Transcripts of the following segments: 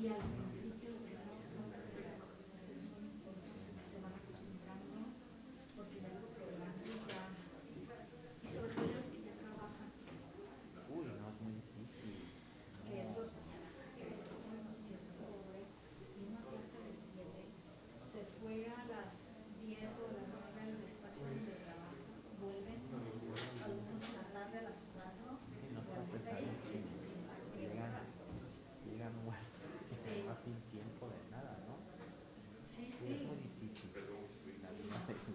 Y al principio, pues es muy importante que se van acostumbrando, porque ya los grandes ya, y sobre todo los que ya trabajan, Uy, no, es muy difícil. que No. esos, es que esos, bueno, si es pobre, vino a clase de 7, se fue a las 10 o a las 9 al despacho donde trabaja, vuelven algunos en la tarde a las 4 Sí, no, o a está las 6 y pesadísimo. empieza, qué Llegan, bárbaros. llegan muertos y Sí, además sin tiempo de nada, ¿no? sí, Sí, es sí, muy difícil la vida sí.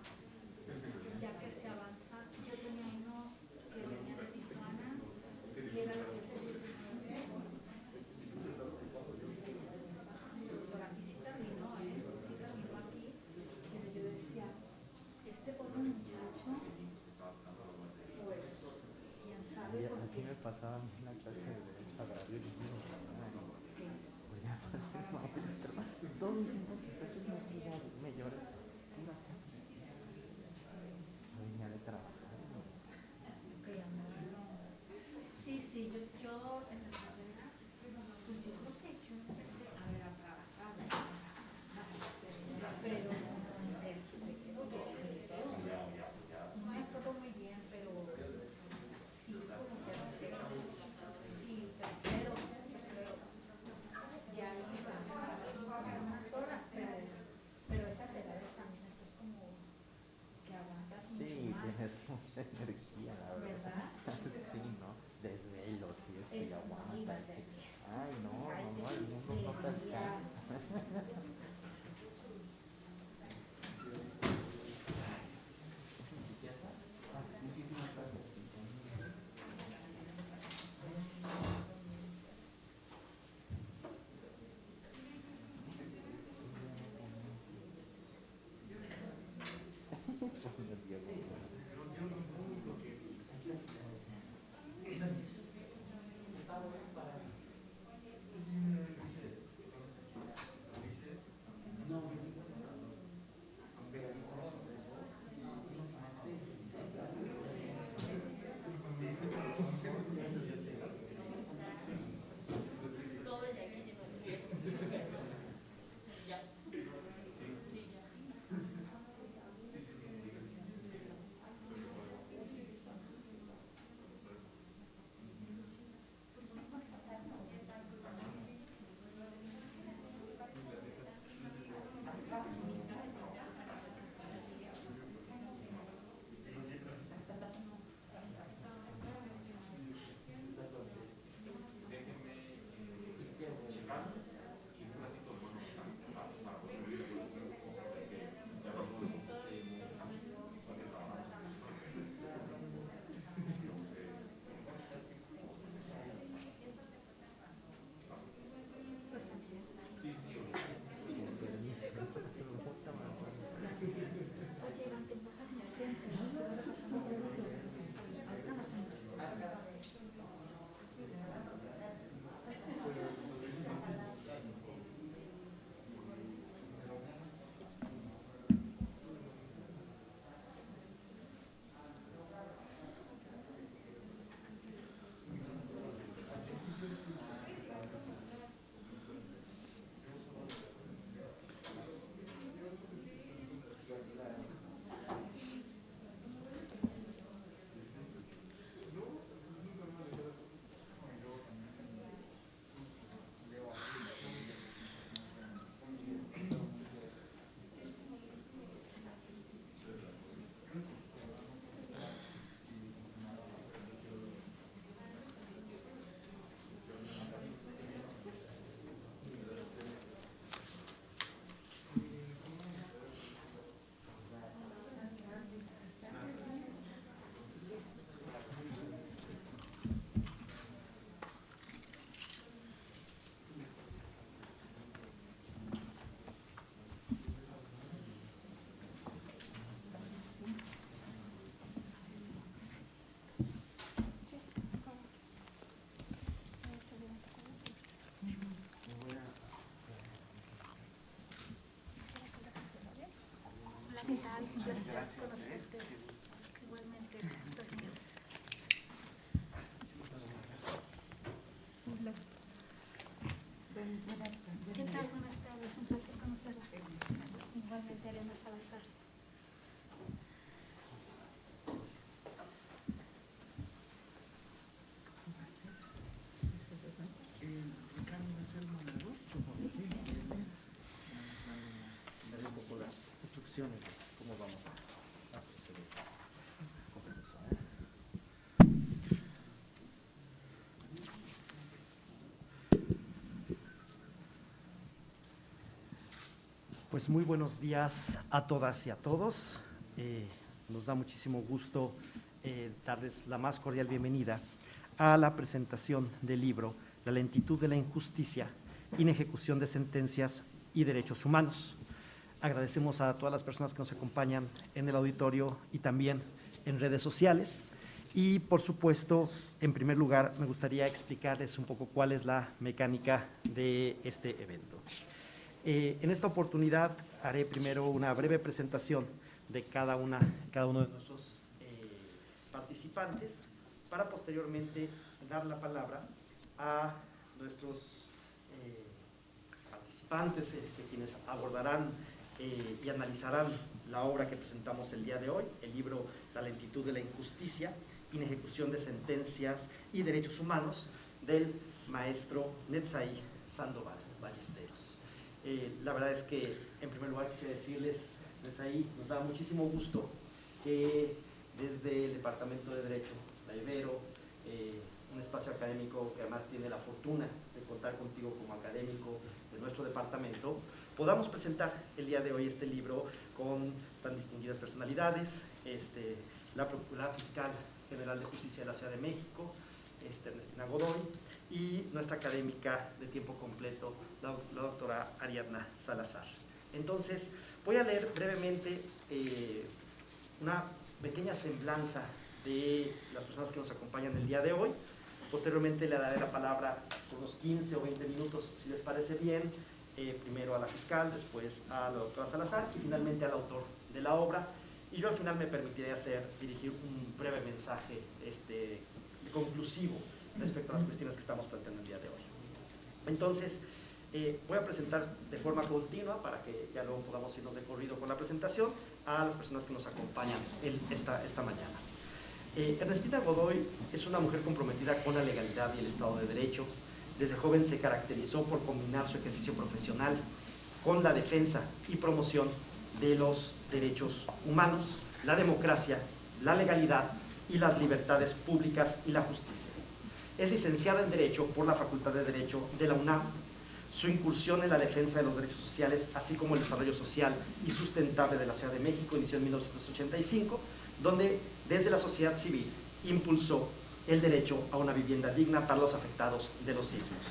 de... Ya que se avanza, yo tenía uno que venía de Tijuana, que era la clase 7 doctor, aquí sí terminó, sí terminó aquí, pero yo decía, este pobre muchacho, pues, quién sabe Sí, por así qué, me pasaba a mí en la clase de Derecho Agrario. Dije, ay, que pues se ya va a ser enojaron con maestro. usted, Todo el tiempo sus veces me lloré. Pura cátedra. Yo venía de trabajar. que ya no. Sí, sí, yo en la carrera, pues yo creo que yo empecé a ver a trabajar, pero como en tercero, yo creo, no me acuerdo muy bien, pero sí, como tercero, sí, tercero, yo creo, ya iba a hacer unas horas, pero esas edades también estás como que aguantas mucho Sí, más, tienes mucha energía, la verdad. ¿verdad? Sí, ¿no? Desvelos y esto y Es, no, y aguanta. vas de pies, Ay, no, ay, no, no, el mundo no te del día, alcanza. Muchísimas gracias. pues a mí me suena. Con permiso. Gracias. Oye, Iván, tengo una paciente, no se va pasando por ahorita nos vemos. Hola, ¿qué tal? Un placer conocerte. Igualmente, estás bien. Hola. Buenas tardes. instrucciones de cómo vamos a proceder. Con permiso, Pues muy buenos días a todas y a todos. Nos da muchísimo gusto darles la más cordial bienvenida a la presentación del libro La lentitud de la injusticia, inejecución de sentencias y derechos humanos. Agradecemos a todas las personas que nos acompañan en el auditorio y también en redes sociales. Y, por supuesto, en primer lugar, me gustaría explicarles un poco cuál es la mecánica de este evento. En esta oportunidad haré primero una breve presentación de cada uno de nuestros participantes, para posteriormente dar la palabra a nuestros participantes, quienes abordarán y analizarán la obra que presentamos el día de hoy, el libro La lentitud de la injusticia, inejecución de sentencias y derechos humanos, del maestro Netzaí Sandoval Ballesteros. La verdad es que, en primer lugar, quisiera decirles, Netzaí, nos da muchísimo gusto que desde el Departamento de Derecho, la Ibero, un espacio académico que además tiene la fortuna de contar contigo como académico de nuestro departamento, podamos presentar el día de hoy este libro con tan distinguidas personalidades, la Procuradora Fiscal General de Justicia de la Ciudad de México, Ernestina Godoy, y nuestra académica de tiempo completo, la doctora Ariadna Salazar. Entonces, voy a leer brevemente una pequeña semblanza de las personas que nos acompañan el día de hoy. Posteriormente le daré la palabra por unos 15 o 20 minutos, si les parece bien, primero a la fiscal, después a la doctora Salazar y finalmente al autor de la obra. Y yo al final me permitiré dirigir un breve mensaje conclusivo respecto a las cuestiones que estamos planteando el día de hoy. Entonces, voy a presentar de forma continua, para que ya luego podamos irnos de corrido con la presentación, a las personas que nos acompañan esta mañana. Ernestina Godoy es una mujer comprometida con la legalidad y el Estado de Derecho. Desde joven se caracterizó por combinar su ejercicio profesional con la defensa y promoción de los derechos humanos, la democracia, la legalidad y las libertades públicas y la justicia. Es licenciada en Derecho por la Facultad de Derecho de la UNAM. Su incursión en la defensa de los derechos sociales, así como el desarrollo social y sustentable de la Ciudad de México, inició en 1985, donde desde la sociedad civil impulsó el derecho a una vivienda digna para los afectados de los sismos.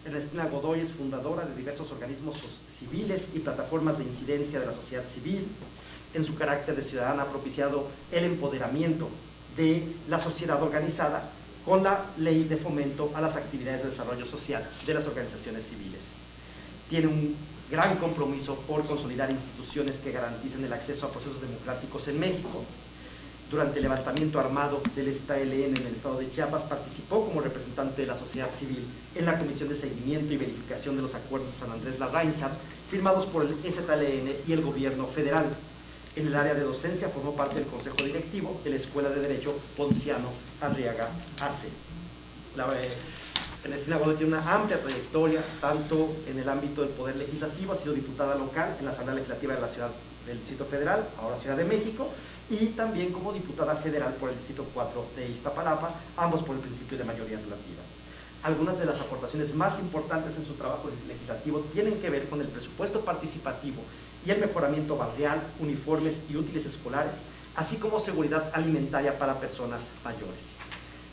Ernestina Godoy es fundadora de diversos organismos civiles y plataformas de incidencia de la sociedad civil. En su carácter de ciudadana ha propiciado el empoderamiento de la sociedad organizada con la Ley de Fomento a las Actividades de Desarrollo Social de las organizaciones civiles. Tiene un gran compromiso por consolidar instituciones que garanticen el acceso a procesos democráticos en México. Durante el levantamiento armado del EZLN en el estado de Chiapas, participó como representante de la sociedad civil en la Comisión de Seguimiento y Verificación de los Acuerdos de San Andrés Larraínzar, firmados por el EZLN y el gobierno federal. En el área de docencia formó parte del Consejo Directivo de la Escuela de Derecho Ponciano Arriaga AC. Ernestina Godoy tiene una amplia trayectoria, tanto en el ámbito del Poder Legislativo, ha sido diputada local en la Asamblea Legislativa de la Ciudad del Distrito Federal, ahora Ciudad de México, y también como diputada federal por el Distrito 4 de Iztapalapa, ambos por el principio de mayoría relativa. Algunas de las aportaciones más importantes en su trabajo legislativo tienen que ver con el presupuesto participativo y el mejoramiento barrial, uniformes y útiles escolares, así como seguridad alimentaria para personas mayores.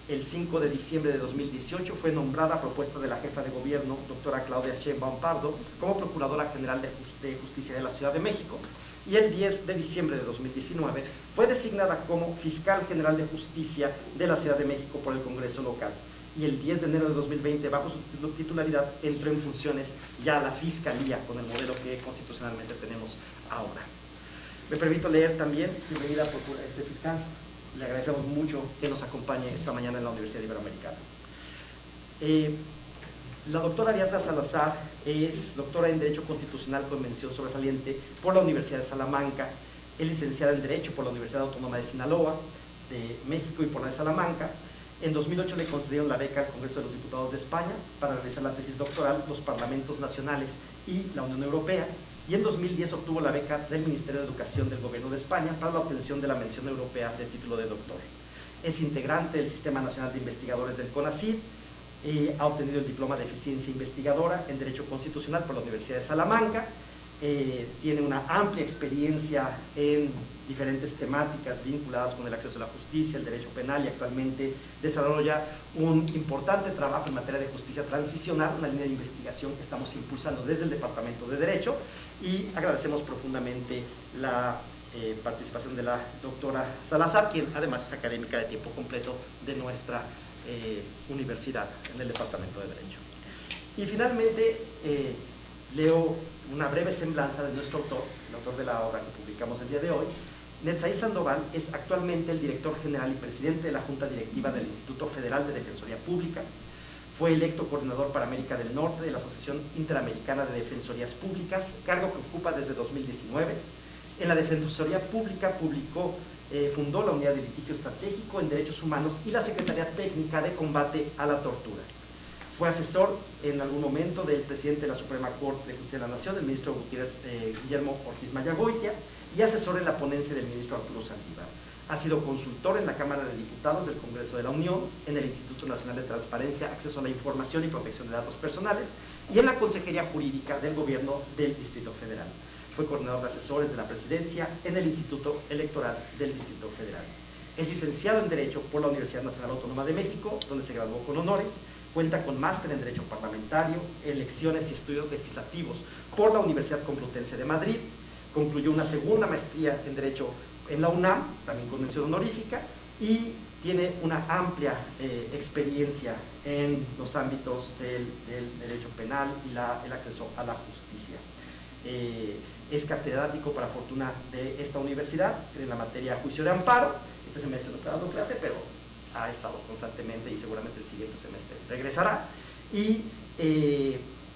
El 5 de diciembre de 2018 fue nombrada a propuesta de la jefa de gobierno, doctora Claudia Sheinbaum Pardo, como Procuradora General de Justicia de la Ciudad de México, y el 10 de diciembre de 2019 fue designada como Fiscal General de Justicia de la Ciudad de México por el Congreso local. Y el 10 de enero de 2020, bajo su titularidad, entró en funciones ya la Fiscalía, con el modelo que constitucionalmente tenemos ahora. Me permito leer también, bienvenida fiscal, le agradecemos mucho que nos acompañe esta mañana en la Universidad Iberoamericana. La doctora Ariadna Salazar es doctora en Derecho Constitucional con mención sobresaliente por la Universidad de Salamanca, es licenciada en Derecho por la Universidad Autónoma de Sinaloa, de México y por la de Salamanca. En 2008 le concedieron la beca al Congreso de los Diputados de España para realizar la tesis doctoral Los Parlamentos Nacionales y la Unión Europea, y en 2010 obtuvo la beca del Ministerio de Educación del Gobierno de España para la obtención de la mención europea de título de doctor. Es integrante del Sistema Nacional de Investigadores del CONACYT, ha obtenido el diploma de eficiencia investigadora en Derecho Constitucional por la Universidad de Salamanca, tiene una amplia experiencia en diferentes temáticas vinculadas con el acceso a la justicia, el derecho penal, y actualmente desarrolla un importante trabajo en materia de justicia transicional, una línea de investigación que estamos impulsando desde el Departamento de Derecho, y agradecemos profundamente la participación de la doctora Salazar, quien además es académica de tiempo completo de nuestra universidad en el Departamento de Derecho. Y finalmente leo una breve semblanza de nuestro autor, el autor de la obra que publicamos el día de hoy. Netzaí Sandoval es actualmente el director general y presidente de la Junta Directiva del Instituto Federal de Defensoría Pública. Fue electo coordinador para América del Norte de la Asociación Interamericana de Defensorías Públicas, cargo que ocupa desde 2019. En la Defensoría Pública fundó la Unidad de Litigio Estratégico en Derechos Humanos y la Secretaría Técnica de Combate a la Tortura. Fue asesor en algún momento del presidente de la Suprema Corte de Justicia de la Nación, el ministro Guillermo Ortiz Mayagoitia, y asesor en la ponencia del ministro Arturo Saldívar. Ha sido consultor en la Cámara de Diputados del Congreso de la Unión, en el Instituto Nacional de Transparencia, Acceso a la Información y Protección de Datos Personales, y en la Consejería Jurídica del Gobierno del Distrito Federal. Fue coordinador de asesores de la Presidencia en el Instituto Electoral del Distrito Federal. Es licenciado en Derecho por la Universidad Nacional Autónoma de México, donde se graduó con honores. Cuenta con máster en Derecho Parlamentario, Elecciones y Estudios Legislativos por la Universidad Complutense de Madrid. Concluyó una segunda maestría en Derecho en la UNAM, también con mención honorífica, y tiene una amplia experiencia en los ámbitos del derecho penal y el acceso a la justicia. Es catedrático, para fortuna de esta universidad, en la materia juicio de amparo. Este semestre no está dando clase, pero ha estado constantemente y seguramente el siguiente semestre regresará. Y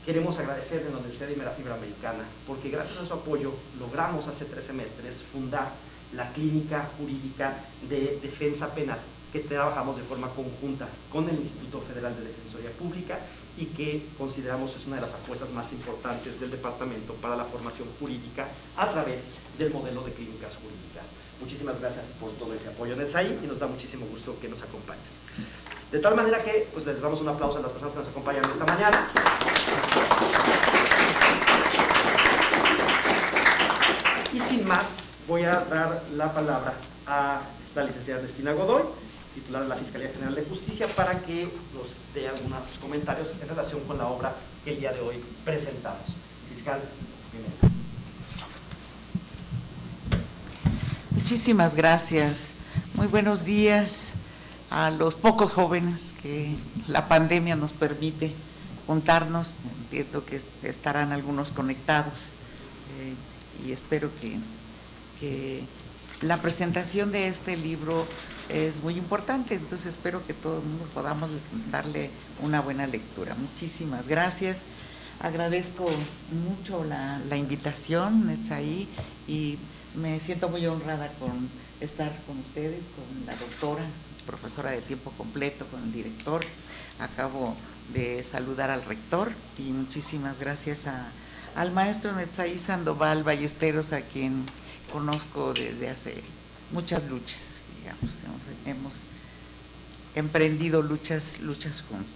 queremos agradecerle a la Universidad Iberoamericana, porque gracias a su apoyo logramos hace 3 semestres fundar la Clínica Jurídica de Defensa Penal, que trabajamos de forma conjunta con el Instituto Federal de Defensoría Pública y que consideramos es una de las apuestas más importantes del departamento para la formación jurídica a través del modelo de clínicas jurídicas. Muchísimas gracias por todo ese apoyo, Netzaí, y nos da muchísimo gusto que nos acompañes. De tal manera que pues, les damos un aplauso a las personas que nos acompañan esta mañana. Y sin más, voy a dar la palabra a la licenciada Ernestina Godoy, titular de la Fiscalía General de Justicia, para que nos dé algunos comentarios en relación con la obra que el día de hoy presentamos. Fiscal, bienvenida. Muchísimas gracias. Muy buenos días a los pocos jóvenes que la pandemia nos permite juntarnos. Entiendo que estarán algunos conectados y espero que la presentación de este libro es muy importante, entonces espero que todo el mundo podamos darle una buena lectura. Muchísimas gracias. Agradezco mucho la invitación, Netzaí, y me siento muy honrada con estar con ustedes, con la doctora, profesora de tiempo completo, con el director. Acabo de saludar al rector y muchísimas gracias al maestro Netzaí Sandoval Ballesteros, a quien conozco desde hace muchas luchas, digamos, hemos emprendido luchas juntos.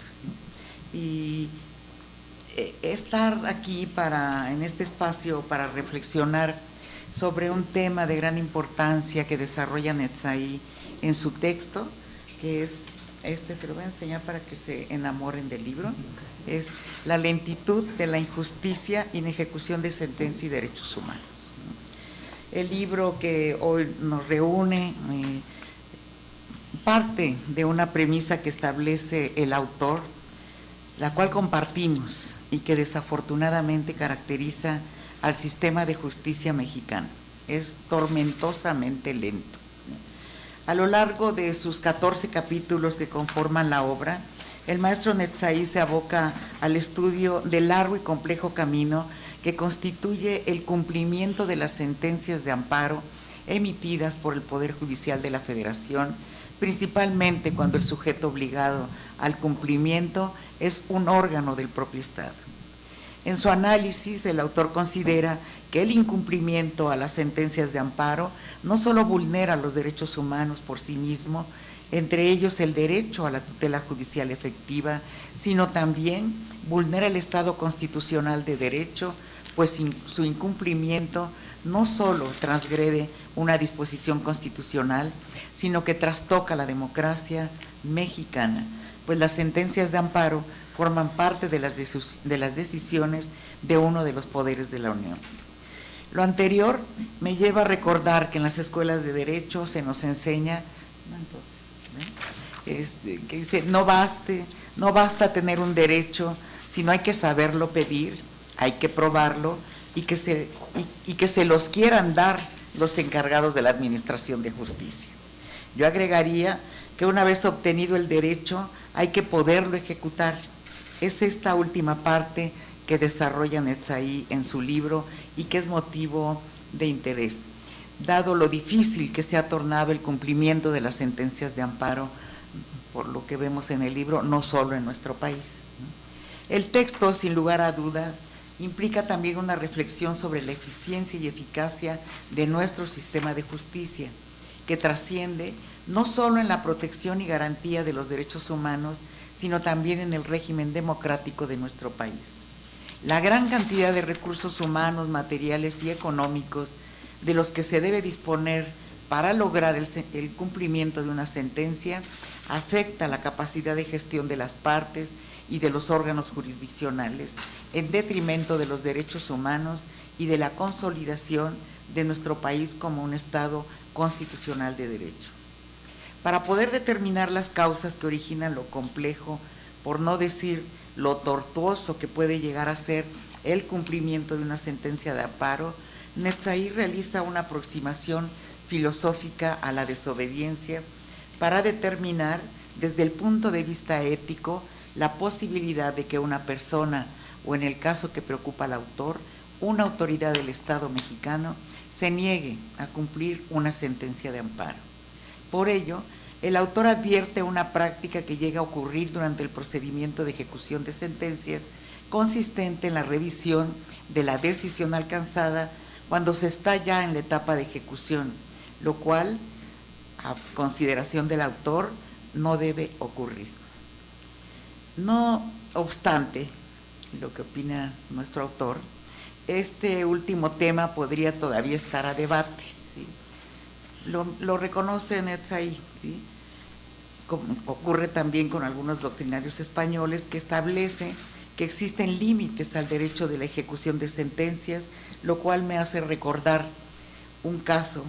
Y estar aquí en este espacio para reflexionar sobre un tema de gran importancia que desarrolla Netzaí en su texto, que es, se lo voy a enseñar para que se enamoren del libro, es La lentitud de la injusticia, inejecución de sentencia y derechos humanos. El libro que hoy nos reúne parte de una premisa que establece el autor, la cual compartimos y que desafortunadamente caracteriza al sistema de justicia mexicano. Es tormentosamente lento. A lo largo de sus 14 capítulos que conforman la obra, el maestro Netzaí se aboca al estudio del largo y complejo camino que constituye el cumplimiento de las sentencias de amparo emitidas por el Poder Judicial de la Federación, principalmente cuando el sujeto obligado al cumplimiento es un órgano del propio Estado. En su análisis, el autor considera que el incumplimiento a las sentencias de amparo no solo vulnera los derechos humanos por sí mismo, entre ellos el derecho a la tutela judicial efectiva, sino también vulnera el Estado constitucional de derecho, pues su incumplimiento no solo transgrede una disposición constitucional, sino que trastoca la democracia mexicana, pues las sentencias de amparo forman parte de las decisiones de uno de los poderes de la Unión. Lo anterior me lleva a recordar que en las escuelas de Derecho se nos enseña que dice, no basta tener un derecho, sino hay que saberlo pedir, hay que probarlo y que se los quieran dar los encargados de la administración de justicia. Yo agregaría que una vez obtenido el derecho hay que poderlo ejecutar. Es esta última parte que desarrolla Netzai en su libro y que es motivo de interés, dado lo difícil que se ha tornado el cumplimiento de las sentencias de amparo, por lo que vemos en el libro, no solo en nuestro país. El texto, sin lugar a duda, implica también una reflexión sobre la eficiencia y eficacia de nuestro sistema de justicia, que trasciende no solo en la protección y garantía de los derechos humanos, sino también en el régimen democrático de nuestro país. La gran cantidad de recursos humanos, materiales y económicos de los que se debe disponer para lograr el cumplimiento de una sentencia afecta la capacidad de gestión de las partes y de los órganos jurisdiccionales, en detrimento de los derechos humanos y de la consolidación de nuestro país como un Estado constitucional de derecho. Para poder determinar las causas que originan lo complejo, por no decir lo tortuoso que puede llegar a ser el cumplimiento de una sentencia de amparo, Netzai realiza una aproximación filosófica a la desobediencia para determinar desde el punto de vista ético la posibilidad de que una persona, o en el caso que preocupa al autor, una autoridad del Estado mexicano, se niegue a cumplir una sentencia de amparo. Por ello, el autor advierte una práctica que llega a ocurrir durante el procedimiento de ejecución de sentencias, consistente en la revisión de la decisión alcanzada cuando se está ya en la etapa de ejecución, lo cual, a consideración del autor, no debe ocurrir. No obstante, lo que opina nuestro autor, este último tema podría todavía estar a debate, ¿sí? Lo reconoce Netzai, ¿sí? Como ocurre también con algunos doctrinarios españoles, que establece que existen límites al derecho de la ejecución de sentencias, lo cual me hace recordar un caso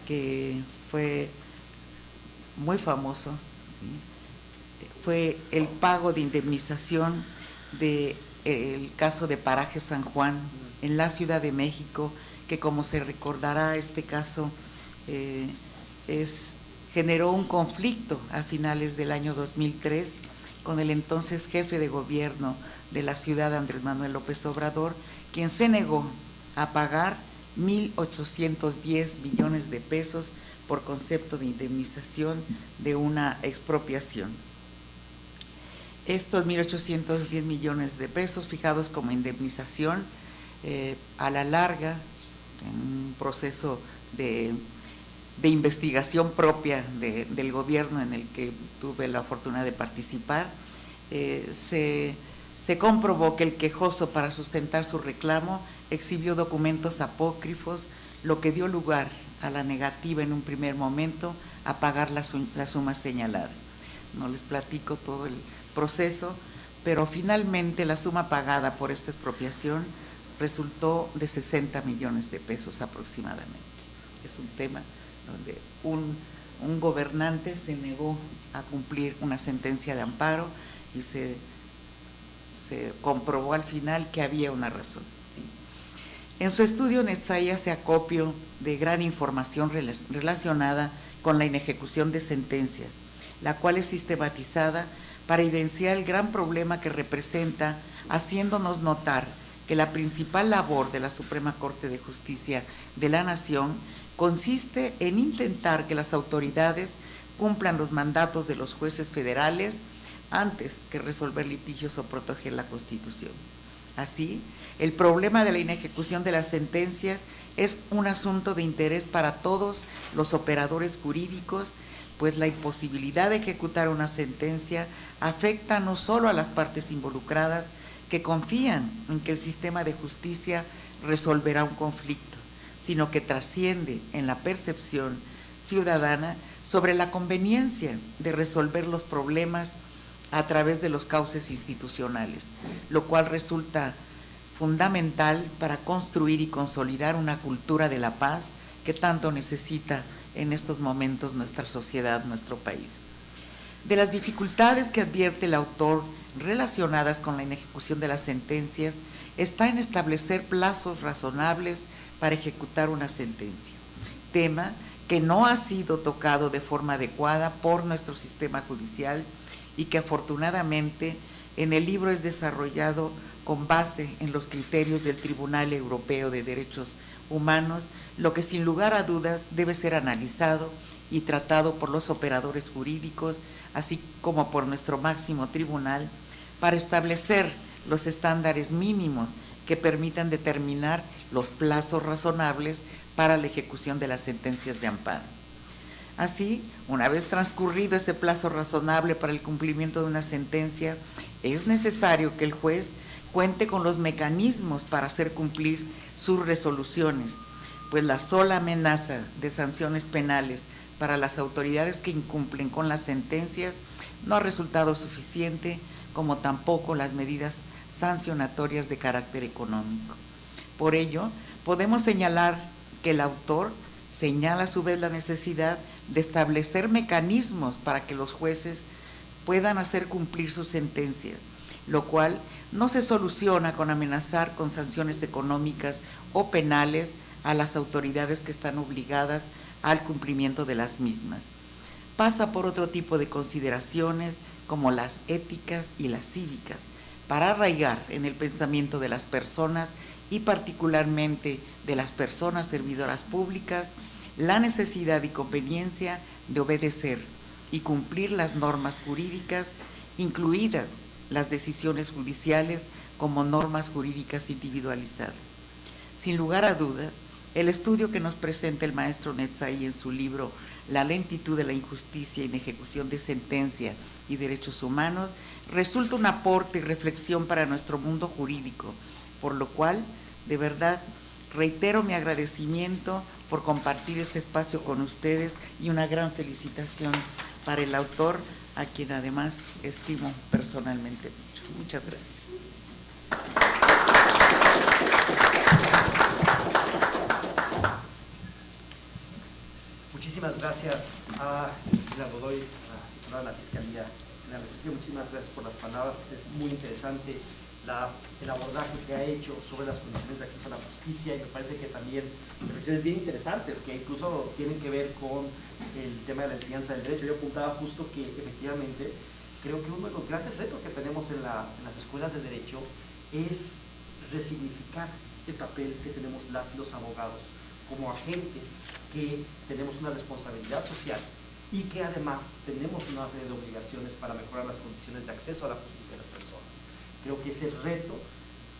que fue muy famoso, ¿sí? Fue el pago de indemnización del caso de Paraje San Juan en la Ciudad de México, que, como se recordará, este caso generó un conflicto a finales del año 2003 con el entonces jefe de gobierno de la ciudad, Andrés Manuel López Obrador, quien se negó a pagar 1.810 millones de pesos por concepto de indemnización de una expropiación. Estos 1.810 millones de pesos fijados como indemnización, a la larga, en un proceso de investigación propia del gobierno en el que tuve la fortuna de participar, se comprobó que el quejoso, para sustentar su reclamo, exhibió documentos apócrifos, lo que dio lugar a la negativa en un primer momento a pagar la suma señalada. No les platico todo el proceso, pero finalmente la suma pagada por esta expropiación resultó de 60 millones de pesos aproximadamente. Es un tema donde un gobernante se negó a cumplir una sentencia de amparo y se comprobó al final que había una razón, ¿sí? En su estudio, Netzai hace acopio de gran información relacionada con la inejecución de sentencias, la cual es sistematizada para evidenciar el gran problema que representa, haciéndonos notar que la principal labor de la Suprema Corte de Justicia de la Nación consiste en intentar que las autoridades cumplan los mandatos de los jueces federales antes que resolver litigios o proteger la Constitución. Así, el problema de la inejecución de las sentencias es un asunto de interés para todos los operadores jurídicos, pues la imposibilidad de ejecutar una sentencia afecta no solo a las partes involucradas que confían en que el sistema de justicia resolverá un conflicto, sino que trasciende en la percepción ciudadana sobre la conveniencia de resolver los problemas a través de los cauces institucionales, lo cual resulta fundamental para construir y consolidar una cultura de la paz que tanto necesita en estos momentos nuestra sociedad, nuestro país. De las dificultades que advierte el autor relacionadas con la inejecución de las sentencias está en establecer plazos razonables para ejecutar una sentencia, tema que no ha sido tocado de forma adecuada por nuestro sistema judicial y que afortunadamente en el libro es desarrollado con base en los criterios del Tribunal Europeo de Derechos Humanos, lo que sin lugar a dudas debe ser analizado y tratado por los operadores jurídicos, así como por nuestro máximo tribunal, para establecer los estándares mínimos que permitan determinar los plazos razonables para la ejecución de las sentencias de amparo. Así, una vez transcurrido ese plazo razonable para el cumplimiento de una sentencia, es necesario que el juez cuente con los mecanismos para hacer cumplir sus resoluciones, pues la sola amenaza de sanciones penales para las autoridades que incumplen con las sentencias no ha resultado suficiente, como tampoco las medidas sancionatorias de carácter económico. Por ello, podemos señalar que el autor señala a su vez la necesidad de establecer mecanismos para que los jueces puedan hacer cumplir sus sentencias, lo cual no se soluciona con amenazar con sanciones económicas o penales a las autoridades que están obligadas al cumplimiento de las mismas. Pasa por otro tipo de consideraciones como las éticas y las cívicas, para arraigar en el pensamiento de las personas y particularmente de las personas servidoras públicas la necesidad y conveniencia de obedecer y cumplir las normas jurídicas, incluidas las decisiones judiciales como normas jurídicas individualizadas. Sin lugar a duda, el estudio que nos presenta el maestro Netzai en su libro La lentitud de la injusticia y inejecución de sentencia y derechos humanos resulta un aporte y reflexión para nuestro mundo jurídico, por lo cual, de verdad, reitero mi agradecimiento por compartir este espacio con ustedes y una gran felicitación para el autor, a quien además estimo personalmente mucho. Muchas gracias. Muchísimas gracias a Cristina Godoy, a la Fiscalía General de Justicia. Muchísimas gracias por las palabras. Es muy interesante el abordaje que ha hecho sobre las condiciones de acceso a la justicia, y me parece que también reflexiones bien interesantes que incluso tienen que ver con el tema de la enseñanza del derecho. Yo apuntaba justo que efectivamente creo que uno de los grandes retos que tenemos en las escuelas de derecho es resignificar el papel que tenemos las y los abogados como agentes que tenemos una responsabilidad social y que además tenemos una serie de obligaciones para mejorar las condiciones de acceso a la justicia de las personas. Creo que ese reto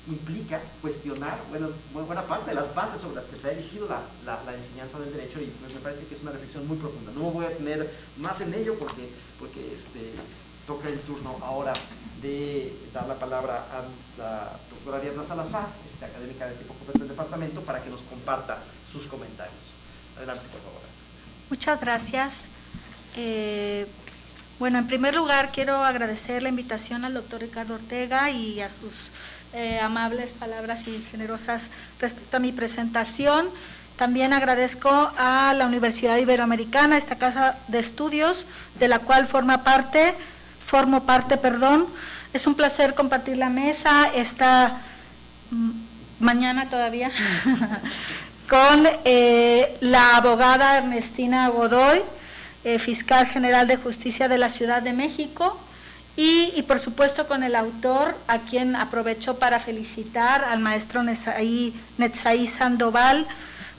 implica cuestionar buena parte de las bases sobre las que se ha erigido la enseñanza del derecho, y pues me parece que es una reflexión muy profunda. No me voy a detener más en ello porque toca el turno ahora de dar la palabra a la doctora Ariadna Salazar, académica de tipo completo del departamento, para que nos comparta sus comentarios. Adelante, por favor. Muchas gracias. Bueno, en primer lugar quiero agradecer la invitación al doctor Ricardo Ortega y a sus amables palabras y generosas respecto a mi presentación. También agradezco a la Universidad Iberoamericana, esta casa de estudios, de la cual formo parte. Es un placer compartir la mesa esta mañana todavía con la abogada Ernestina Godoy, fiscal general de justicia de la Ciudad de México, y por supuesto con el autor, a quien aprovecho para felicitar, al maestro Netzai Sandoval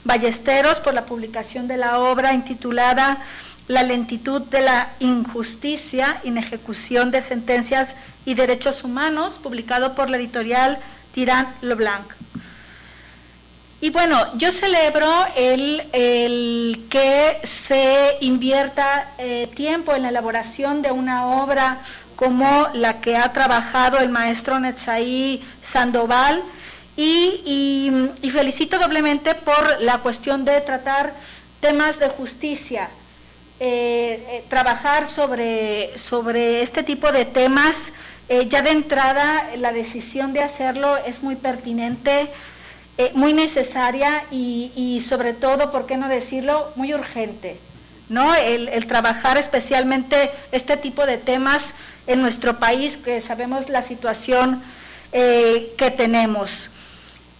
Ballesteros, por la publicación de la obra intitulada La lentitud de la injusticia, inejecución de sentencias y derechos humanos, publicado por la editorial Tirant Leblanc. Y bueno, yo celebro el que se invierta tiempo en la elaboración de una obra como la que ha trabajado el maestro Netzaí Sandoval, y felicito doblemente por la cuestión de tratar temas de justicia, trabajar sobre este tipo de temas. Ya de entrada la decisión de hacerlo es muy pertinente, muy necesaria y sobre todo, ¿por qué no decirlo?, muy urgente, ¿no? El trabajar especialmente este tipo de temas en nuestro país, que sabemos la situación que tenemos.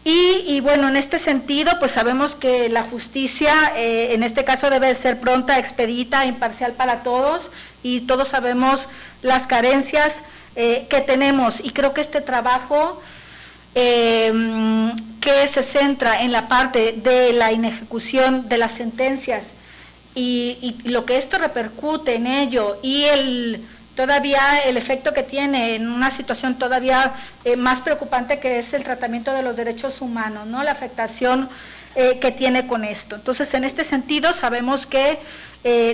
Y bueno, en este sentido, pues sabemos que la justicia en este caso debe ser pronta, expedita, imparcial para todos, y todos sabemos las carencias que tenemos, y creo que este trabajo que se centra en la parte de la inejecución de las sentencias y lo que esto repercute en ello, y todavía el efecto que tiene en una situación todavía más preocupante, que es el tratamiento de los derechos humanos, ¿no? La afectación que tiene con esto. Entonces, en este sentido, sabemos que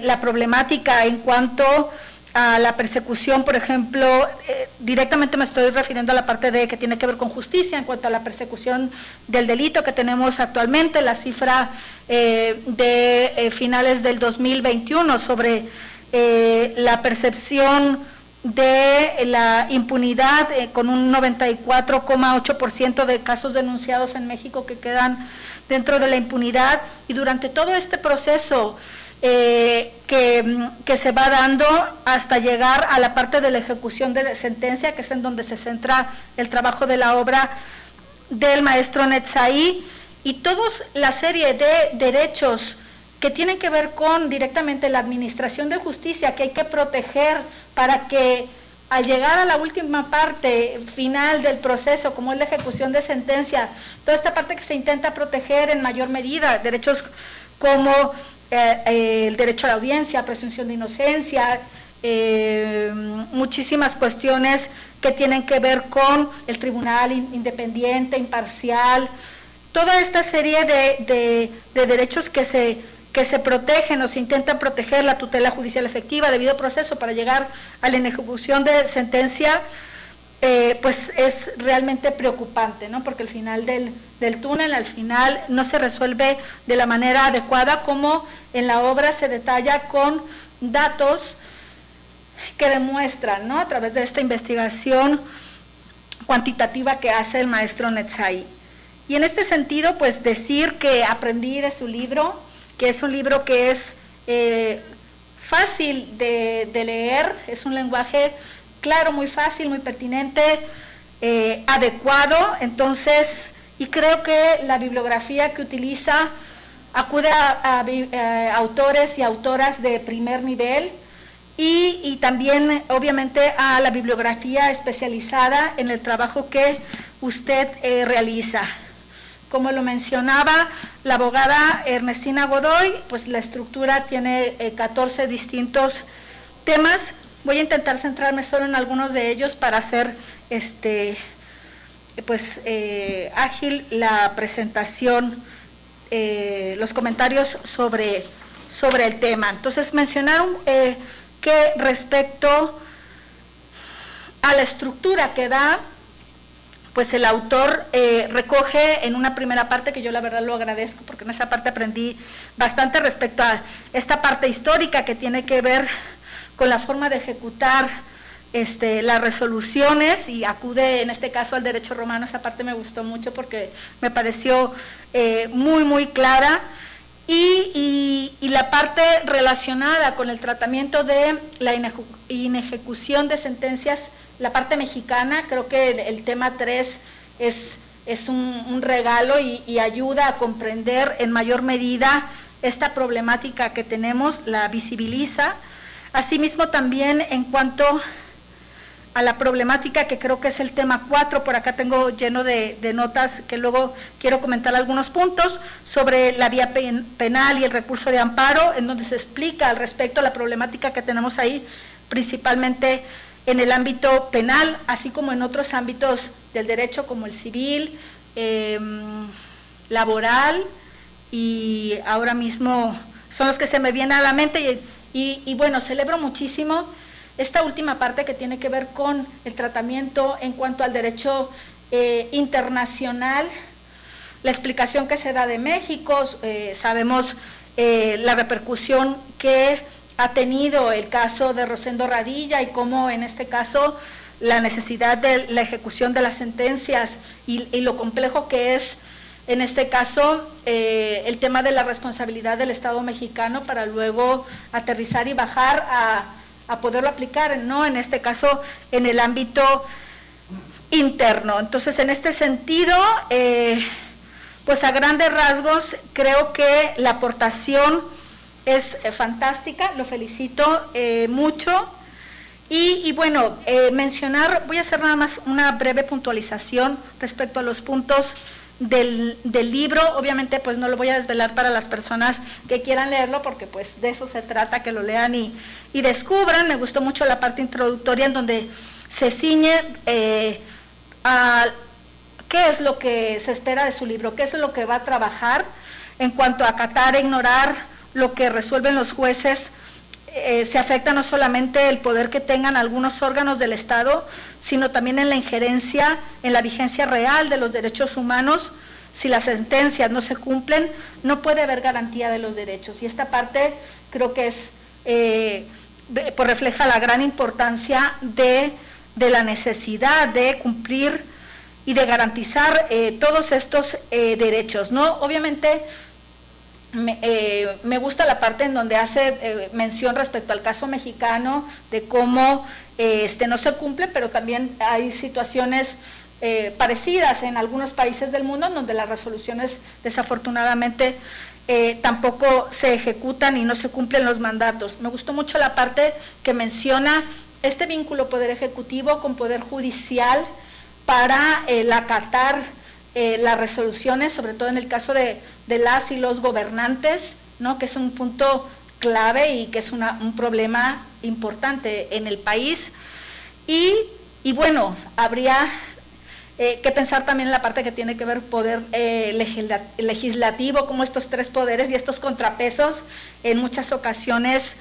la problemática en cuanto a la persecución, por ejemplo, directamente me estoy refiriendo a la parte que tiene que ver con justicia, en cuanto a la persecución del delito que tenemos actualmente, la cifra de finales del 2021 sobre la percepción de la impunidad, con un 94,8% de casos denunciados en México que quedan dentro de la impunidad, y durante todo este proceso que se va dando hasta llegar a la parte de la ejecución de la sentencia, que es en donde se centra el trabajo de la obra del maestro Netzaí, y toda la serie de derechos que tienen que ver con directamente la administración de justicia, que hay que proteger para que al llegar a la última parte final del proceso, como es la ejecución de sentencia, toda esta parte que se intenta proteger en mayor medida, derechos como el derecho a la audiencia, presunción de inocencia, muchísimas cuestiones que tienen que ver con el tribunal independiente, imparcial, toda esta serie de derechos que se protegen o se intentan proteger, la tutela judicial efectiva, debido proceso para llegar a la ejecución de sentencia, pues es realmente preocupante, ¿no? Porque al final del túnel, al final no se resuelve de la manera adecuada, como en la obra se detalla con datos que demuestran, ¿no?, a través de esta investigación cuantitativa que hace el maestro Netzaí. Y en este sentido, pues decir que aprendí de su libro, que es un libro que es fácil de leer, es un lenguaje claro, muy fácil, muy pertinente, adecuado. Entonces, y creo que la bibliografía que utiliza acude a autores y autoras de primer nivel, y también obviamente a la bibliografía especializada en el trabajo que usted realiza. Como lo mencionaba la abogada Ernestina Godoy, pues la estructura tiene 14 distintos temas. Voy a intentar centrarme solo en algunos de ellos para hacer ágil la presentación, los comentarios sobre el tema. Entonces, mencionaron que respecto a la estructura que da, pues el autor recoge en una primera parte, que yo la verdad lo agradezco, porque en esa parte aprendí bastante respecto a esta parte histórica que tiene que ver con la forma de ejecutar las resoluciones, y acude en este caso al derecho romano. Esa parte me gustó mucho porque me pareció muy clara, y la parte relacionada con el tratamiento de la inejecución de sentencias, la parte mexicana. Creo que el tema 3 es un regalo y ayuda a comprender en mayor medida esta problemática que tenemos, la visibiliza. Asimismo, también en cuanto a la problemática, que creo que es el tema 4, por acá tengo lleno de notas que luego quiero comentar algunos puntos, sobre la vía penal y el recurso de amparo, en donde se explica al respecto la problemática que tenemos ahí, principalmente en el ámbito penal, así como en otros ámbitos del derecho como el civil, laboral, y ahora mismo son los que se me vienen a la mente, y bueno, celebro muchísimo esta última parte que tiene que ver con el tratamiento en cuanto al derecho internacional, la explicación que se da de México. Sabemos la repercusión que ha tenido el caso de Rosendo Radilla y cómo en este caso la necesidad de la ejecución de las sentencias y lo complejo que es en este caso el tema de la responsabilidad del Estado mexicano para luego aterrizar y bajar a poderlo aplicar, ¿no? En este caso en el ámbito interno. Entonces, en este sentido, pues a grandes rasgos creo que la aportación es fantástica, lo felicito mucho. Y bueno, mencionar, voy a hacer nada más una breve puntualización respecto a los puntos del libro. Obviamente pues no lo voy a desvelar para las personas que quieran leerlo, porque pues de eso se trata, que lo lean y descubran. Me gustó mucho la parte introductoria en donde se ciñe a qué es lo que se espera de su libro, qué es lo que va a trabajar en cuanto a acatar e ignorar lo que resuelven los jueces. Se afecta no solamente el poder que tengan algunos órganos del Estado, sino también en la injerencia, en la vigencia real de los derechos humanos. Si las sentencias no se cumplen, no puede haber garantía de los derechos. Y esta parte creo que es, pues refleja la gran importancia de la necesidad de cumplir y de garantizar todos estos derechos, ¿no? Obviamente, me gusta la parte en donde hace mención respecto al caso mexicano, de cómo no se cumple, pero también hay situaciones parecidas en algunos países del mundo, en donde las resoluciones desafortunadamente tampoco se ejecutan y no se cumplen los mandatos. Me gustó mucho la parte que menciona este vínculo poder ejecutivo con poder judicial para acatar las resoluciones, sobre todo en el caso de las y los gobernantes, ¿no? Que es un punto clave y que es un problema importante en el país. Y bueno, habría que pensar también en la parte que tiene que ver poder legislativo, como estos tres poderes y estos contrapesos en muchas ocasiones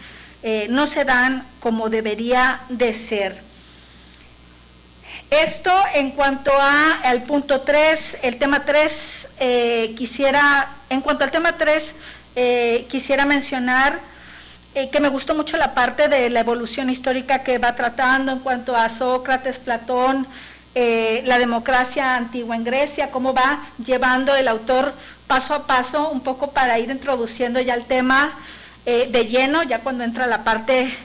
no se dan como debería de ser. Esto en cuanto al punto 3, el tema 3, en cuanto al tema 3, quisiera mencionar que me gustó mucho la parte de la evolución histórica que va tratando en cuanto a Sócrates, Platón, la democracia antigua en Grecia, cómo va llevando el autor paso a paso, un poco para ir introduciendo ya el tema de lleno, ya cuando entra la parte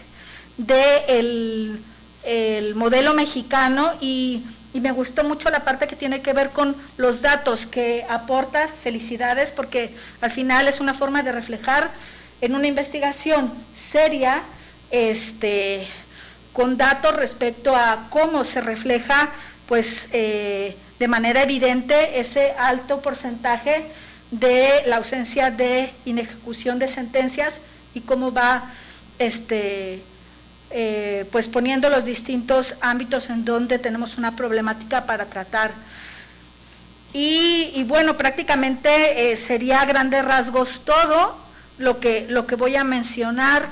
del el modelo mexicano, y me gustó mucho la parte que tiene que ver con los datos que aportas. Felicidades, porque al final es una forma de reflejar en una investigación seria, con datos respecto a cómo se refleja, pues, de manera evidente ese alto porcentaje de la ausencia de inejecución de sentencias y cómo va, pues poniendo los distintos ámbitos en donde tenemos una problemática para tratar. Y bueno, prácticamente sería a grandes rasgos todo lo que voy a mencionar.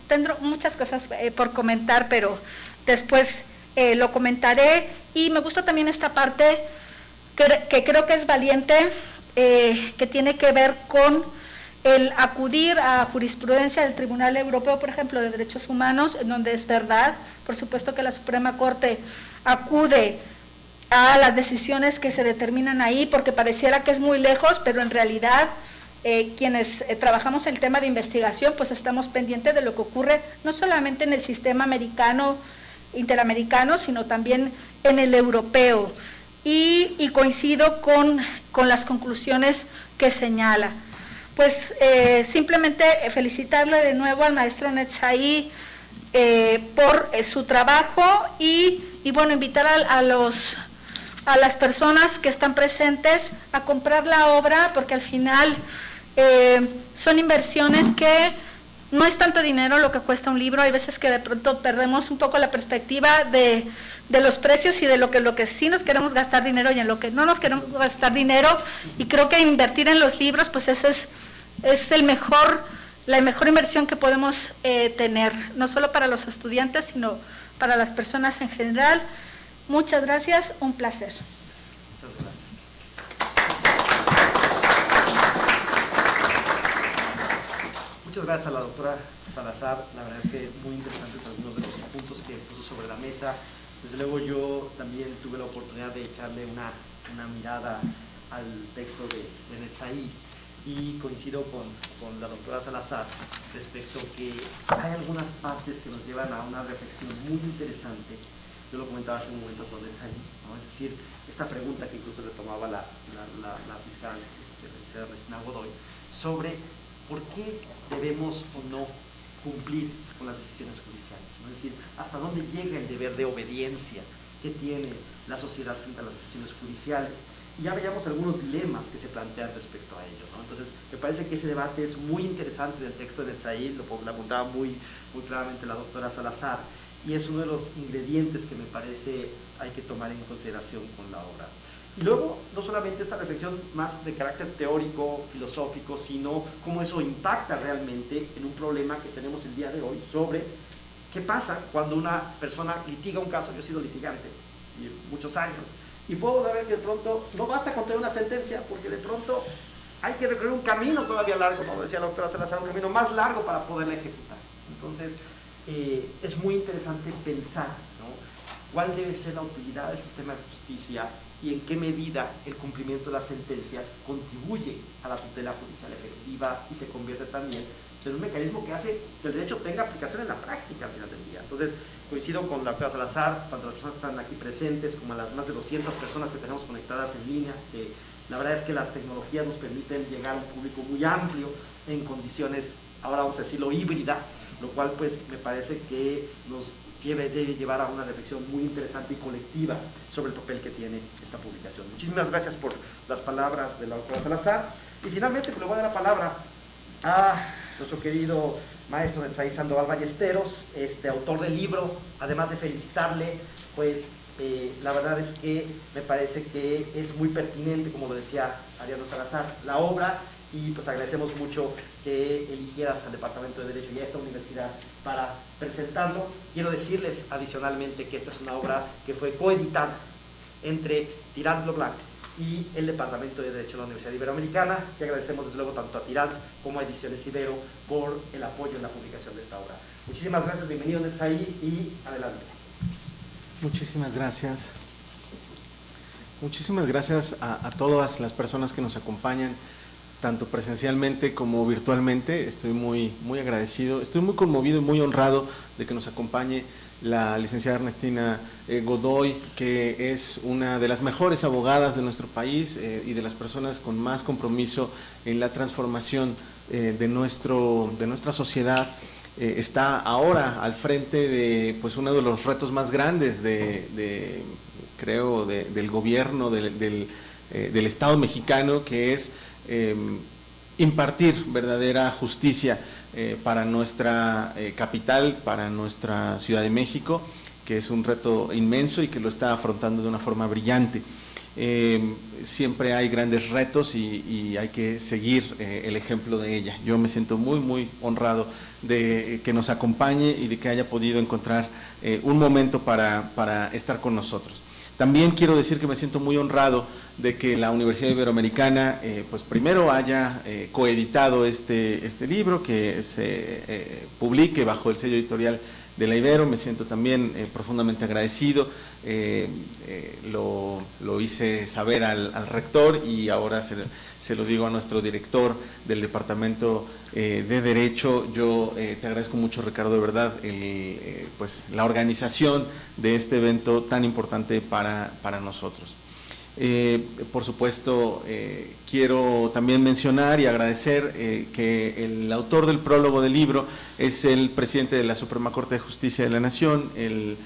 Tendré muchas cosas por comentar, pero después lo comentaré. Y me gusta también esta parte que creo que es valiente, que tiene que ver con el acudir a jurisprudencia del Tribunal Europeo, por ejemplo, de Derechos Humanos, en donde es verdad, por supuesto que la Suprema Corte acude a las decisiones que se determinan ahí, porque pareciera que es muy lejos, pero en realidad quienes trabajamos el tema de investigación, pues estamos pendientes de lo que ocurre, no solamente en el sistema americano, interamericano, sino también en el europeo. Y coincido con las conclusiones que señala. Pues simplemente felicitarle de nuevo al maestro Netzai por su trabajo y bueno, invitar a las personas que están presentes a comprar la obra, porque al final son inversiones que no es tanto dinero lo que cuesta un libro. Hay veces que de pronto perdemos un poco la perspectiva de de los precios y de lo que sí nos queremos gastar dinero y en lo que no nos queremos gastar dinero, y creo que invertir en los libros, pues ese es la mejor inversión que podemos tener, no solo para los estudiantes, sino para las personas en general. Muchas gracias, un placer. Muchas gracias. Muchas gracias a la doctora Salazar. La verdad es que muy interesantes algunos de los puntos que puso sobre la mesa. Desde luego yo también tuve la oportunidad de echarle una mirada al texto de Netzaí, y coincido con la doctora Salazar respecto que hay algunas partes que nos llevan a una reflexión muy interesante. Yo lo comentaba hace un momento con Netzaí, ¿no? Es decir, esta pregunta que incluso retomaba la fiscal Ernestina Godoy, sobre por qué debemos o no cumplir con las decisiones judiciales, ¿no? Es decir, hasta dónde llega el deber de obediencia que tiene la sociedad frente a las decisiones judiciales. Y ya veíamos algunos dilemas que se plantean respecto a ello, ¿no? Entonces, me parece que ese debate es muy interesante del texto de Netzaí, lo apuntaba muy claramente la doctora Salazar, y es uno de los ingredientes que me parece hay que tomar en consideración con la obra. Y luego, no solamente esta reflexión más de carácter teórico, filosófico, sino cómo eso impacta realmente en un problema que tenemos el día de hoy sobre qué pasa cuando una persona litiga un caso. Yo he sido litigante y muchos años, y puedo ver que de pronto no basta con tener una sentencia, porque de pronto hay que recorrer un camino todavía largo, como decía la doctora Salazar, un camino más largo para poderla ejecutar. Entonces, es muy interesante pensar, ¿no?, cuál debe ser la utilidad del sistema de justicia y en qué medida el cumplimiento de las sentencias contribuye a la tutela judicial efectiva y se convierte también en un mecanismo que hace que el derecho tenga aplicación en la práctica al final del día. Entonces, coincido con la doctora Salazar, tanto las personas que están aquí presentes como las más de 200 personas que tenemos conectadas en línea, que la verdad es que las tecnologías nos permiten llegar a un público muy amplio en condiciones, ahora vamos a decirlo, híbridas, lo cual pues me parece que nos debe llevar a una reflexión muy interesante y colectiva sobre el papel que tiene esta publicación. Muchísimas gracias por las palabras de la doctora Salazar, y finalmente pues, le voy a dar la palabra a nuestro querido maestro Netzaí Sandoval Ballesteros, autor del libro. Además de felicitarle, pues la verdad es que me parece que es muy pertinente, como lo decía Ariadno Salazar, la obra, y pues agradecemos mucho que eligieras al Departamento de Derecho y a esta universidad para presentarlo. Quiero decirles adicionalmente que esta es una obra que fue coeditada entre Tirant lo Blanc y el Departamento de Derecho de la Universidad Iberoamericana, y agradecemos desde luego tanto a Tirant como a Ediciones Ibero por el apoyo en la publicación de esta obra. Muchísimas gracias, bienvenido Netzaí, y adelante. Muchísimas gracias. Muchísimas gracias a todas las personas que nos acompañan, tanto presencialmente como virtualmente. Estoy muy agradecido, estoy muy conmovido y muy honrado de que nos acompañe la licenciada Ernestina Godoy, que es una de las mejores abogadas de nuestro país y de las personas con más compromiso en la transformación de nuestra sociedad. Está ahora al frente de pues, uno de los retos más grandes creo, del gobierno, del Estado mexicano, que es impartir verdadera justicia para nuestra capital, para nuestra Ciudad de México, que es un reto inmenso y que lo está afrontando de una forma brillante. Siempre hay grandes retos y hay que seguir el ejemplo de ella. Yo me siento muy honrado de que nos acompañe y de que haya podido encontrar un momento para estar con nosotros. También quiero decir que me siento muy honrado de que la Universidad Iberoamericana pues primero haya coeditado este libro, que se publique bajo el sello editorial de la Ibero. Me siento también profundamente agradecido. Lo hice saber al rector, y ahora se lo digo a nuestro director del Departamento de Derecho. Yo te agradezco mucho, Ricardo, de verdad, pues la organización de este evento tan importante para nosotros. Por supuesto, quiero también mencionar y agradecer que el autor del prólogo del libro es el presidente de la Suprema Corte de Justicia de la Nación, el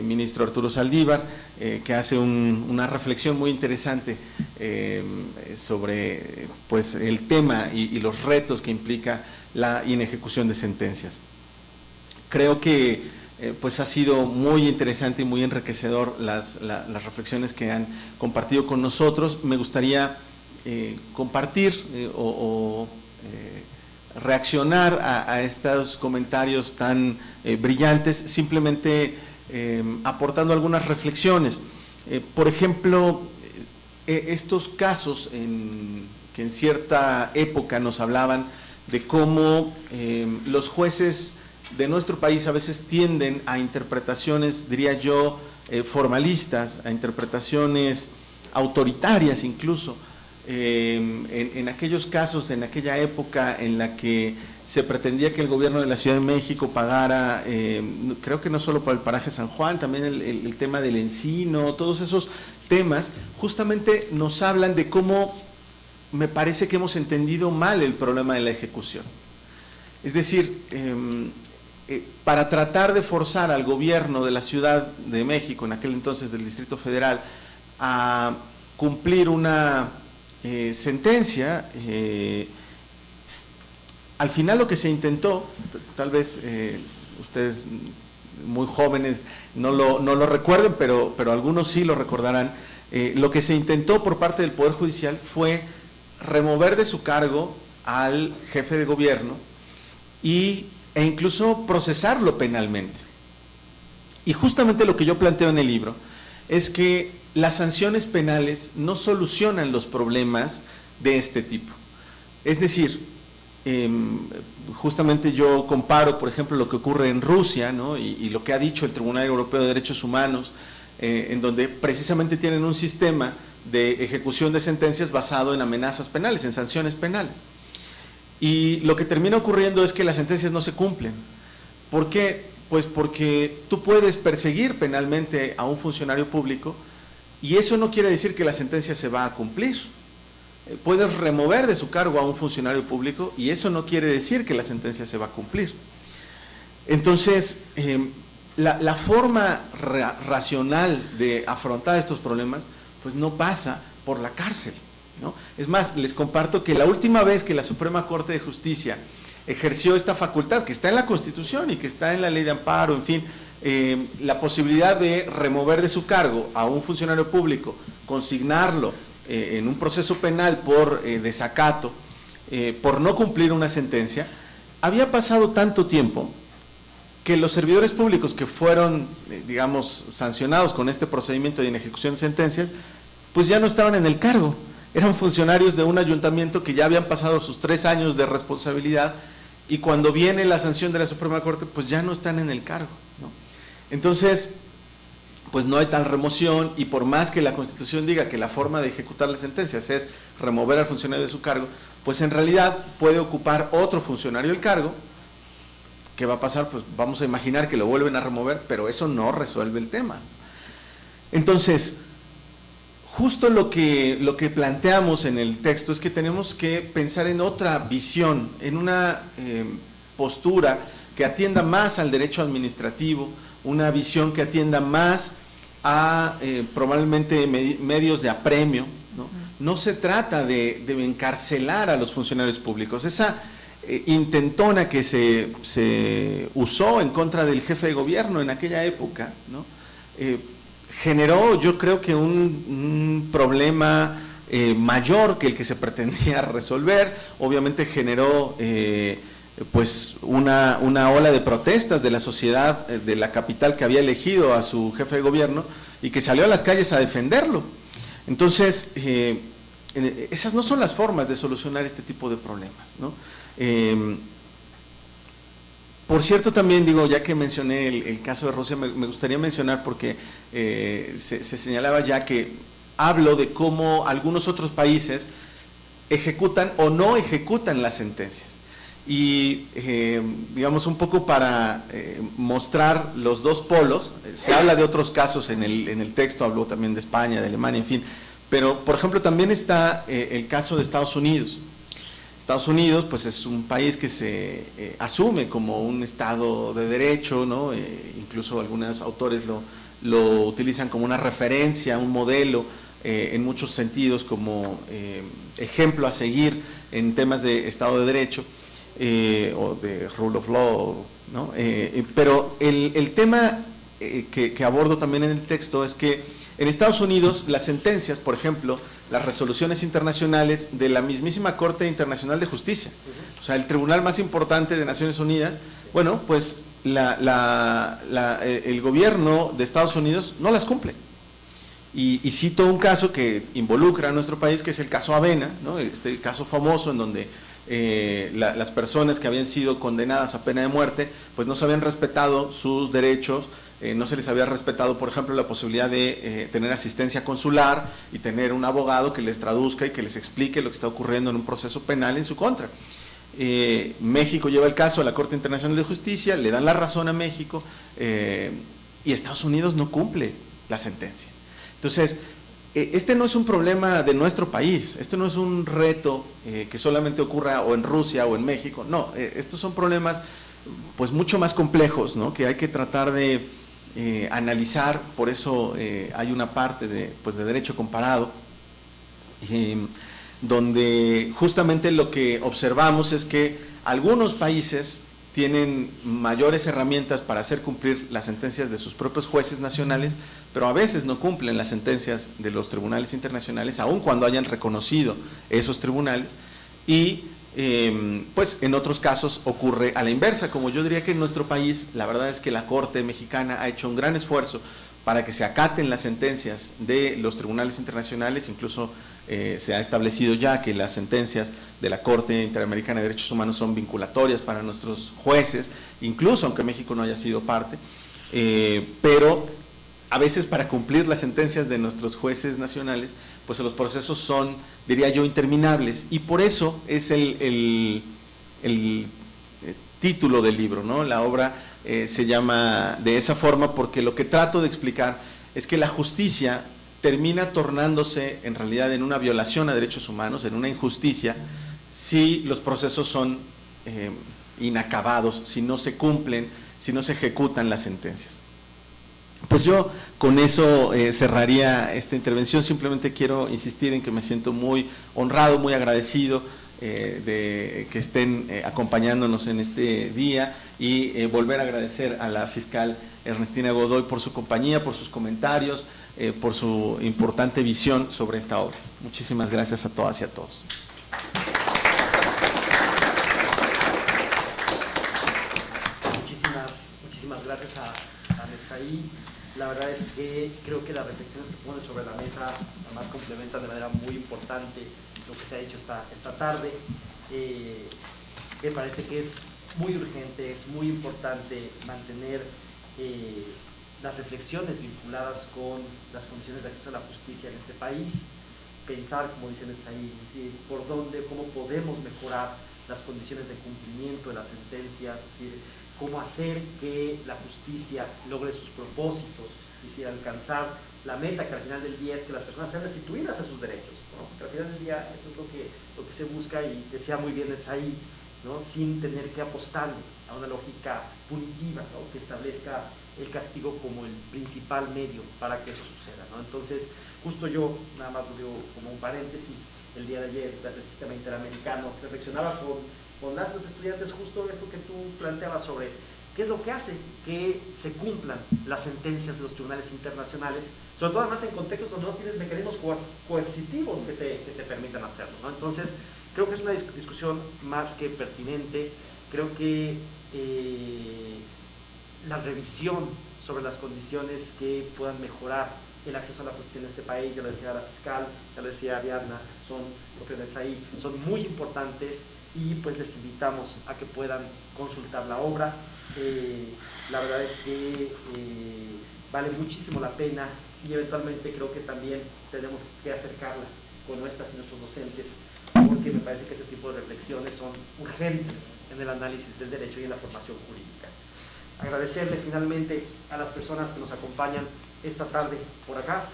ministro Arturo Saldívar, que hace una reflexión muy interesante sobre pues, el tema y los retos que implica la inejecución de sentencias. Creo que pues ha sido muy interesante y muy enriquecedor las reflexiones que han compartido con nosotros. Me gustaría compartir reaccionar a estos comentarios tan brillantes, simplemente aportando algunas reflexiones. Por ejemplo, estos casos que en cierta época nos hablaban de cómo los jueces de nuestro país a veces tienden a interpretaciones, diría yo, formalistas, a interpretaciones autoritarias incluso, en aquellos casos, en aquella época en la que se pretendía que el gobierno de la Ciudad de México pagara, creo que no solo por el paraje San Juan, también el tema del encino, todos esos temas, justamente nos hablan de cómo me parece que hemos entendido mal el problema de la ejecución. Es decir, para tratar de forzar al gobierno de la Ciudad de México, en aquel entonces del Distrito Federal, a cumplir una sentencia, al final lo que se intentó, tal vez ustedes muy jóvenes no lo recuerden, pero algunos sí lo recordarán, lo que se intentó por parte del Poder Judicial fue remover de su cargo al jefe de gobierno e incluso procesarlo penalmente. Y justamente lo que yo planteo en el libro es que las sanciones penales no solucionan los problemas de este tipo. Es decir, justamente yo comparo, por ejemplo, lo que ocurre en Rusia, ¿no? y lo que ha dicho el Tribunal Europeo de Derechos Humanos, en donde precisamente tienen un sistema de ejecución de sentencias basado en amenazas penales, en sanciones penales. Y lo que termina ocurriendo es que las sentencias no se cumplen. ¿Por qué? Pues porque tú puedes perseguir penalmente a un funcionario público y eso no quiere decir que la sentencia se va a cumplir. Puedes remover de su cargo a un funcionario público y eso no quiere decir que la sentencia se va a cumplir. Entonces, la forma racional de afrontar estos problemas pues no pasa por la cárcel, ¿no? Es más, les comparto que la última vez que la Suprema Corte de Justicia ejerció esta facultad, que está en la Constitución y que está en la Ley de Amparo, en fin, la posibilidad de remover de su cargo a un funcionario público, consignarlo en un proceso penal por desacato, por no cumplir una sentencia, había pasado tanto tiempo que los servidores públicos que fueron, digamos, sancionados con este procedimiento de inejecución de sentencias, pues ya no estaban en el cargo, eran funcionarios de un ayuntamiento que ya habían pasado sus 3 años de responsabilidad y cuando viene la sanción de la Suprema Corte, pues ya no están en el cargo, ¿no? Entonces, pues no hay tal remoción y por más que la Constitución diga que la forma de ejecutar las sentencias es remover al funcionario de su cargo, pues en realidad puede ocupar otro funcionario el cargo. ¿Qué va a pasar? Pues vamos a imaginar que lo vuelven a remover, pero eso no resuelve el tema. Entonces, justo lo que planteamos en el texto es que tenemos que pensar en otra visión, en una postura que atienda más al derecho administrativo, una visión que atienda más a probablemente medios de apremio, ¿no? No se trata de encarcelar a los funcionarios públicos. Esa intentona que se usó en contra del jefe de gobierno en aquella época, ¿no? Generó, yo creo que un problema mayor que el que se pretendía resolver. Obviamente generó pues una ola de protestas de la sociedad de la capital que había elegido a su jefe de gobierno y que salió a las calles a defenderlo. Entonces, esas no son las formas de solucionar este tipo de problemas, ¿no? Por cierto, también digo, ya que mencioné el caso de Rusia, me gustaría mencionar porque se señalaba ya que hablo de cómo algunos otros países ejecutan o no ejecutan las sentencias. Y digamos un poco para mostrar los dos polos, se habla de otros casos en el texto, habló también de España, de Alemania, en fin, pero por ejemplo también está el caso de Estados Unidos. Estados Unidos pues es un país que se asume como un estado de derecho, ¿no? Incluso algunos autores lo utilizan como una referencia, un modelo en muchos sentidos como ejemplo a seguir en temas de estado de derecho. o de rule of law, ¿no? Pero el tema que abordo también en el texto es que en Estados Unidos las sentencias, por ejemplo, las resoluciones internacionales de la mismísima Corte Internacional de Justicia, o sea, el tribunal más importante de Naciones Unidas, bueno, pues el gobierno de Estados Unidos no las cumple. Y cito un caso que involucra a nuestro país, que es el caso Avena, ¿no? Este caso famoso en donde las personas que habían sido condenadas a pena de muerte, pues no se habían respetado sus derechos, no se les había respetado, por ejemplo, la posibilidad de tener asistencia consular y tener un abogado que les traduzca y que les explique lo que está ocurriendo en un proceso penal en su contra. México lleva el caso a la Corte Internacional de Justicia, le dan la razón a México y Estados Unidos no cumple la sentencia. Entonces, este no es un problema de nuestro país, este no es un reto que solamente ocurra o en Rusia o en México, no, estos son problemas pues mucho más complejos, ¿no? Que hay que tratar de analizar, por eso hay una parte de derecho comparado, donde justamente lo que observamos es que algunos países tienen mayores herramientas para hacer cumplir las sentencias de sus propios jueces nacionales, pero a veces no cumplen las sentencias de los tribunales internacionales, aun cuando hayan reconocido esos tribunales, y pues en otros casos ocurre a la inversa. Como yo diría que en nuestro país, la verdad es que la Corte mexicana ha hecho un gran esfuerzo para que se acaten las sentencias de los tribunales internacionales, incluso se ha establecido ya que las sentencias de la Corte Interamericana de Derechos Humanos son vinculatorias para nuestros jueces, incluso aunque México no haya sido parte, pero a veces para cumplir las sentencias de nuestros jueces nacionales, pues los procesos son, diría yo, interminables, y por eso es el título del libro, ¿no? La obra se llama de esa forma porque lo que trato de explicar es que la justicia termina tornándose en realidad en una violación a derechos humanos, en una injusticia, si los procesos son inacabados, si no se cumplen, si no se ejecutan las sentencias. Pues yo con eso cerraría esta intervención. Simplemente quiero insistir en que me siento muy honrado, muy agradecido de que estén acompañándonos en este día, y volver a agradecer a la fiscal Ernestina Godoy por su compañía, por sus comentarios, por su importante visión sobre esta obra. Muchísimas gracias a todas y a todos. Muchísimas gracias a Netzaí. La verdad es que creo que las reflexiones que pone sobre la mesa además complementan de manera muy importante lo que se ha hecho esta tarde. Me parece que es muy urgente, es muy importante mantener las reflexiones vinculadas con las condiciones de acceso a la justicia en este país, pensar, como dice Netzaí, por dónde, cómo podemos mejorar las condiciones de cumplimiento de las sentencias, cómo hacer que la justicia logre sus propósitos, alcanzar la meta que al final del día es que las personas sean restituidas a sus derechos, ¿no? Porque al final del día eso es lo que se busca, y decía muy bien Netzaí, ¿no? Sin tener que apostarle a una lógica punitiva, ¿no? Que establezca el castigo como el principal medio para que eso suceda, ¿no? Entonces, justo yo, nada más lo digo como un paréntesis, el día de ayer, tras el sistema interamericano, reflexionaba con los estudiantes justo esto que tú planteabas sobre qué es lo que hace que se cumplan las sentencias de los tribunales internacionales, sobre todo además en contextos donde no tienes mecanismos coercitivos que te permitan hacerlo, ¿no? Entonces, creo que es una discusión más que pertinente. Creo que la revisión sobre las condiciones que puedan mejorar el acceso a la justicia en este país, ya lo decía la fiscal, ya lo decía Ariadna, son muy importantes, y pues les invitamos a que puedan consultar la obra. La verdad es que vale muchísimo la pena, y eventualmente creo que también tenemos que acercarla con nuestras y nuestros docentes, porque me parece que este tipo de reflexiones son urgentes en el análisis del derecho y en la formación jurídica. Agradecerle finalmente a las personas que nos acompañan esta tarde por acá,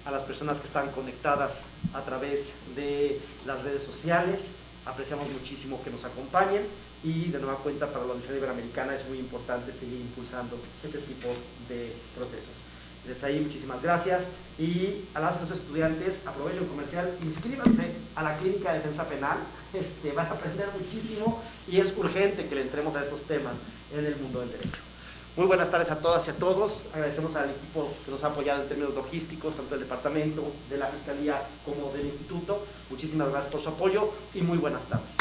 a las personas que están conectadas a través de las redes sociales. Apreciamos muchísimo que nos acompañen, y de nueva cuenta para la Universidad Iberoamericana es muy importante seguir impulsando este tipo de procesos. Desde ahí, muchísimas gracias. Y a los estudiantes, aprovecho el comercial, inscríbanse a la Clínica de Defensa Penal, van a aprender muchísimo y es urgente que le entremos a estos temas en el mundo del derecho. Muy buenas tardes a todas y a todos. Agradecemos al equipo que nos ha apoyado en términos logísticos, tanto del departamento, de la Fiscalía como del Instituto. Muchísimas gracias por su apoyo y muy buenas tardes.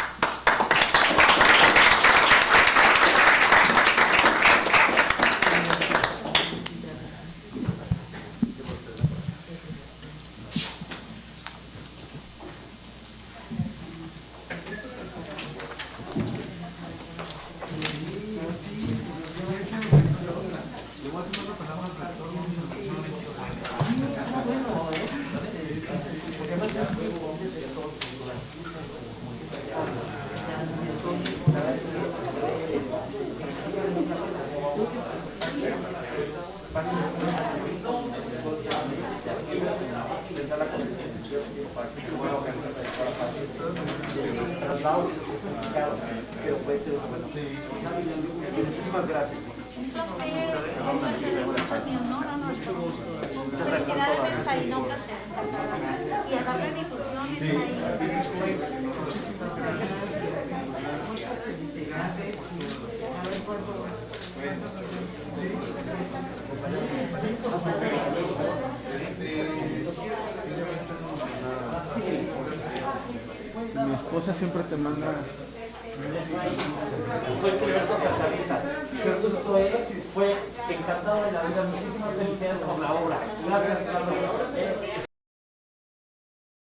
Muchísimas gracias. Felicidades, Benzaíno, un placer. Y a darle difusión, Benzaíno. Muchas felicidades. A ver cuánto. Mi esposa siempre te manda. Fue encantado de la vida. Muchísimas felicidades por la obra. Gracias, Carlos.